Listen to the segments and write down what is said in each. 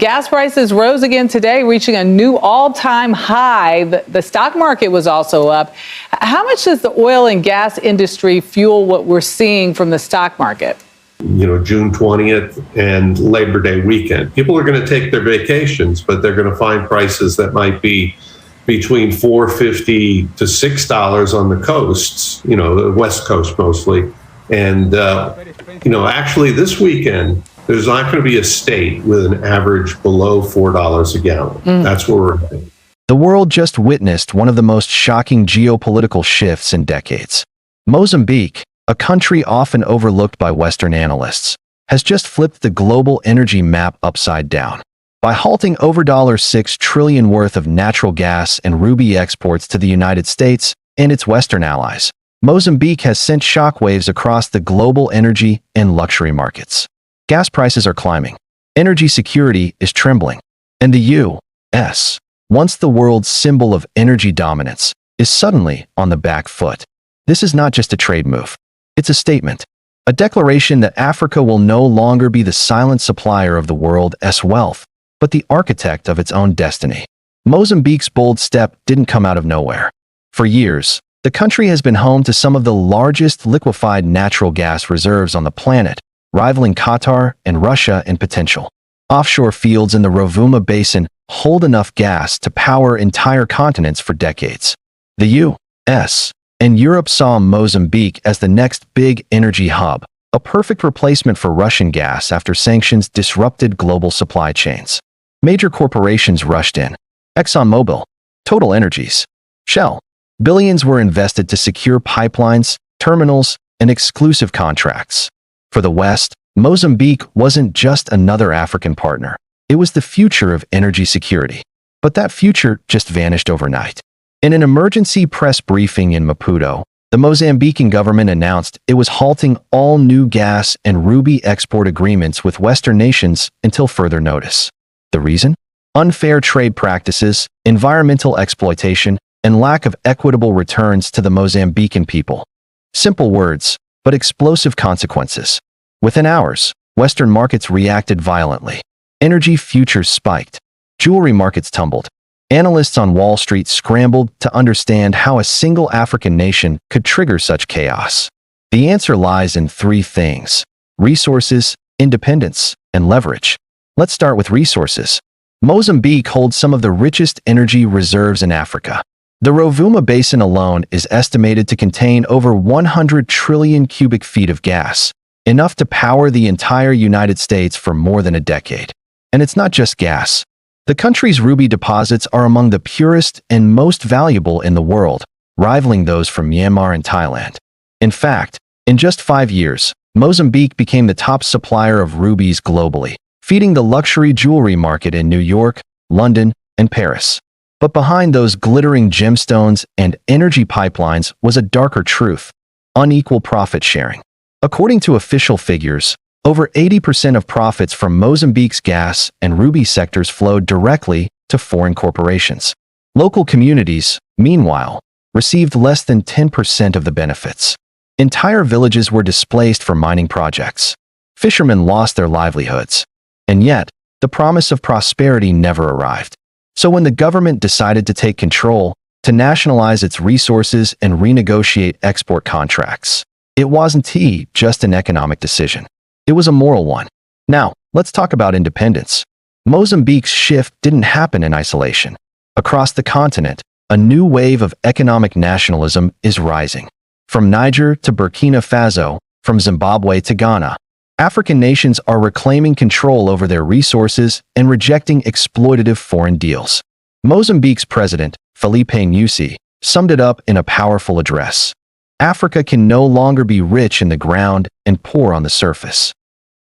gas prices rose again today, reaching a new all-time high. The stock market was also up. How much does the oil and gas industry fuel what we're seeing from the stock market? June 20th and Labor Day weekend. People are going to take their vacations, but they're going to find prices that might be between $4.50 to $6 on the coasts, the West Coast mostly. And, actually this weekend, there's not going to be a state with an average below $4 a gallon. That's where we're heading. The world just witnessed one of the most shocking geopolitical shifts in decades. Mozambique, a country often overlooked by Western analysts, has just flipped the global energy map upside down. By halting over $6 trillion worth of natural gas and ruby exports to the United States and its Western allies, Mozambique has sent shockwaves across the global energy and luxury markets. Gas prices are climbing, energy security is trembling, and the U.S., once the world's symbol of energy dominance, is suddenly on the back foot. This is not just a trade move. It's a statement, a declaration that Africa will no longer be the silent supplier of the world's wealth, but the architect of its own destiny. Mozambique's bold step didn't come out of nowhere. For years, the country has been home to some of the largest liquefied natural gas reserves on the planet, rivaling Qatar and Russia in potential. Offshore fields in the Rovuma Basin hold enough gas to power entire continents for decades. The U.S. and Europe saw Mozambique as the next big energy hub, a perfect replacement for Russian gas after sanctions disrupted global supply chains. Major corporations rushed in. ExxonMobil, Total Energies, Shell. Billions were invested to secure pipelines, terminals, and exclusive contracts. For the West, Mozambique wasn't just another African partner. It was the future of energy security. But that future just vanished overnight. In an emergency press briefing in Maputo, the Mozambican government announced it was halting all new gas and ruby export agreements with Western nations until further notice. The reason? Unfair trade practices, environmental exploitation, and lack of equitable returns to the Mozambican people. Simple words, but explosive consequences. Within hours, Western markets reacted violently. Energy futures spiked. Jewelry markets tumbled. Analysts on Wall Street scrambled to understand how a single African nation could trigger such chaos. The answer lies in three things: resources, independence, and leverage. Let's start with resources. Mozambique holds some of the richest energy reserves in Africa. The Rovuma Basin alone is estimated to contain over 100 trillion cubic feet of gas, enough to power the entire United States for more than a decade. And it's not just gas. The country's ruby deposits are among the purest and most valuable in the world, rivaling those from Myanmar and Thailand. In fact, in just 5 years, Mozambique became the top supplier of rubies globally, feeding the luxury jewelry market in New York, London, and Paris. But behind those glittering gemstones and energy pipelines was a darker truth: unequal profit sharing. According to official figures, over 80% of profits from Mozambique's gas and ruby sectors flowed directly to foreign corporations. Local communities, meanwhile, received less than 10% of the benefits. Entire villages were displaced for mining projects. Fishermen lost their livelihoods. And yet, the promise of prosperity never arrived. So when the government decided to take control, to nationalize its resources and renegotiate export contracts, it wasn't just an economic decision. It was a moral one. Now, let's talk about independence. Mozambique's shift didn't happen in isolation. Across the continent, a new wave of economic nationalism is rising. From Niger to Burkina Faso, from Zimbabwe to Ghana, African nations are reclaiming control over their resources and rejecting exploitative foreign deals. Mozambique's president, Felipe Nyusi, summed it up in a powerful address. Africa can no longer be rich in the ground and poor on the surface.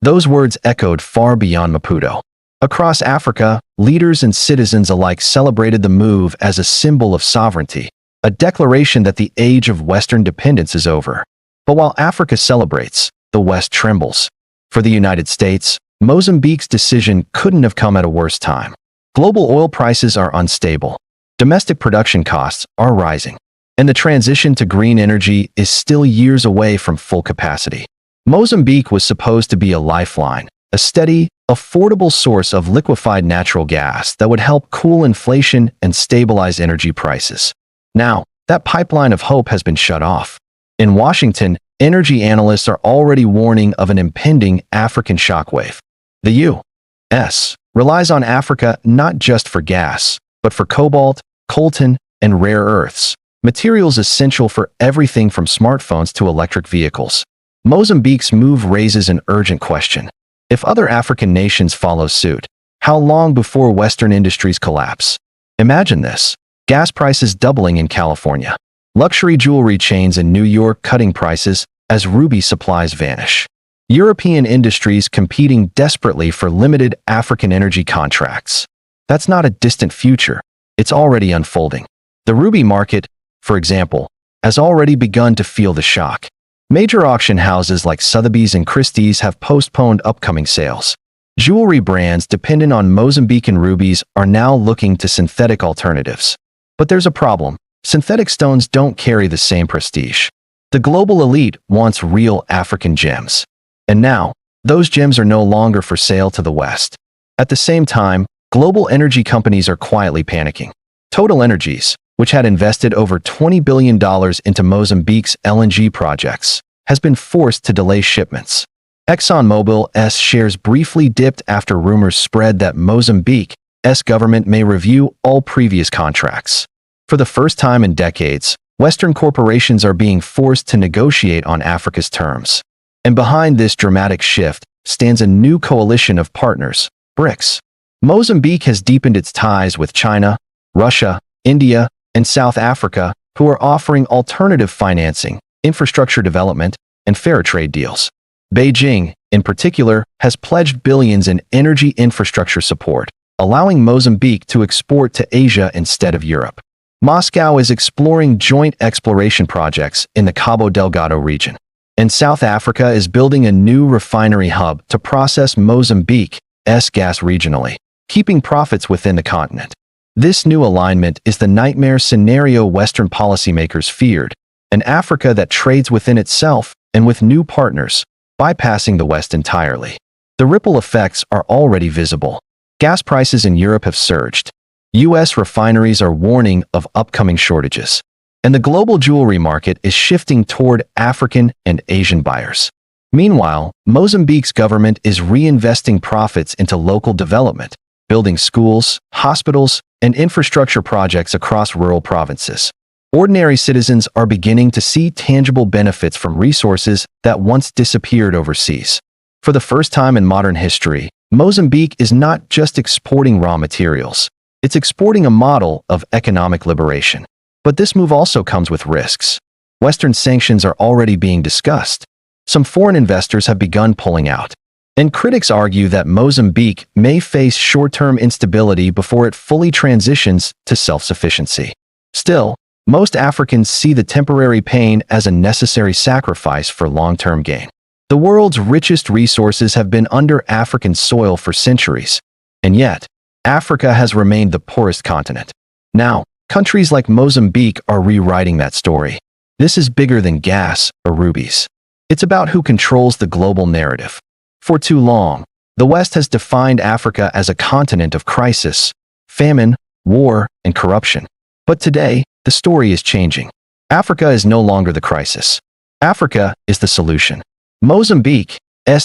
Those words echoed far beyond Maputo. Across Africa, leaders and citizens alike celebrated the move as a symbol of sovereignty, a declaration that the age of Western dependence is over. But while Africa celebrates, the West trembles. For the United States, Mozambique's decision couldn't have come at a worse time. Global oil prices are unstable. Domestic production costs are rising. And the transition to green energy is still years away from full capacity. Mozambique was supposed to be a lifeline, a steady, affordable source of liquefied natural gas that would help cool inflation and stabilize energy prices. Now, that pipeline of hope has been shut off. In Washington, energy analysts are already warning of an impending African shockwave. The U.S. relies on Africa not just for gas, but for cobalt, coltan, and rare earths, materials essential for everything from smartphones to electric vehicles. Mozambique's move raises an urgent question. If other African nations follow suit, how long before Western industries collapse? Imagine this: gas prices doubling in California, luxury jewelry chains in New York cutting prices as ruby supplies vanish, European industries competing desperately for limited African energy contracts. That's not a distant future. It's already unfolding. The ruby market, for example, has already begun to feel the shock. Major auction houses like Sotheby's and Christie's have postponed upcoming sales. Jewelry brands dependent on Mozambican rubies are now looking to synthetic alternatives. But there's a problem. Synthetic stones don't carry the same prestige. The global elite wants real African gems. And now, those gems are no longer for sale to the West. At the same time, global energy companies are quietly panicking. Total Energies, which had invested over $20 billion into Mozambique's LNG projects, has been forced to delay shipments. ExxonMobil's shares briefly dipped after rumors spread that Mozambique's government may review all previous contracts. For the first time in decades, Western corporations are being forced to negotiate on Africa's terms. And behind this dramatic shift stands a new coalition of partners, BRICS. Mozambique has deepened its ties with China, Russia, India, and South Africa, who are offering alternative financing, infrastructure development, and fair trade deals. Beijing, in particular, has pledged billions in energy infrastructure support, allowing Mozambique to export to Asia instead of Europe. Moscow is exploring joint exploration projects in the Cabo Delgado region, and South Africa is building a new refinery hub to process Mozambique's gas regionally, keeping profits within the continent. This new alignment is the nightmare scenario Western policymakers feared, an Africa that trades within itself and with new partners, bypassing the West entirely. The ripple effects are already visible. Gas prices in Europe have surged. U.S. refineries are warning of upcoming shortages. And the global jewelry market is shifting toward African and Asian buyers. Meanwhile, Mozambique's government is reinvesting profits into local development, building schools, hospitals, and infrastructure projects across rural provinces. Ordinary citizens are beginning to see tangible benefits from resources that once disappeared overseas. For the first time in modern history, Mozambique is not just exporting raw materials. It's exporting a model of economic liberation. But this move also comes with risks. Western sanctions are already being discussed. Some foreign investors have begun pulling out. And critics argue that Mozambique may face short-term instability before it fully transitions to self-sufficiency. Still, most Africans see the temporary pain as a necessary sacrifice for long-term gain. The world's richest resources have been under African soil for centuries, and yet, Africa has remained the poorest continent. Now, countries like Mozambique are rewriting that story. This is bigger than gas or rubies. It's about who controls the global narrative. For too long, the West has defined Africa as a continent of crisis, famine, war, and corruption. But today, the story is changing. Africa is no longer the crisis. Africa is the solution. Mozambique's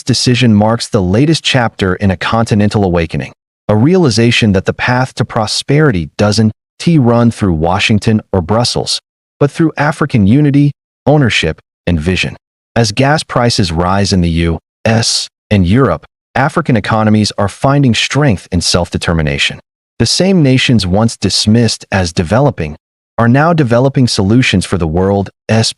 decision marks the latest chapter in a continental awakening, a realization that the path to prosperity doesn't run through Washington or Brussels, but through African unity, ownership, and vision. As gas prices rise in the U.S. and Europe, African economies are finding strength in self-determination. The same nations once dismissed as developing are now developing solutions for the world's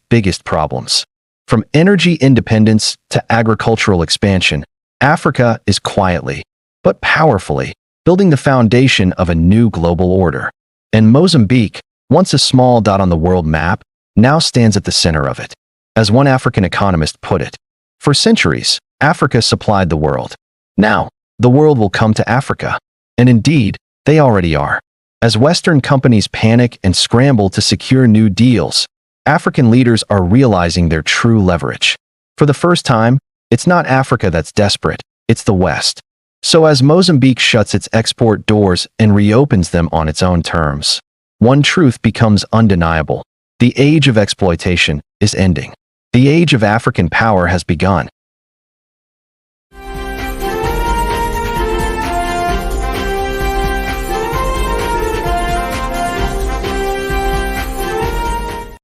biggest problems. From energy independence to agricultural expansion, Africa is quietly, but powerfully, building the foundation of a new global order. And Mozambique, once a small dot on the world map, now stands at the center of it. As one African economist put it, for centuries, Africa supplied the world. Now, the world will come to Africa. And indeed, they already are. As Western companies panic and scramble to secure new deals, African leaders are realizing their true leverage. For the first time, it's not Africa that's desperate, it's the West. So as Mozambique shuts its export doors and reopens them on its own terms, one truth becomes undeniable. The age of exploitation is ending. The age of African power has begun.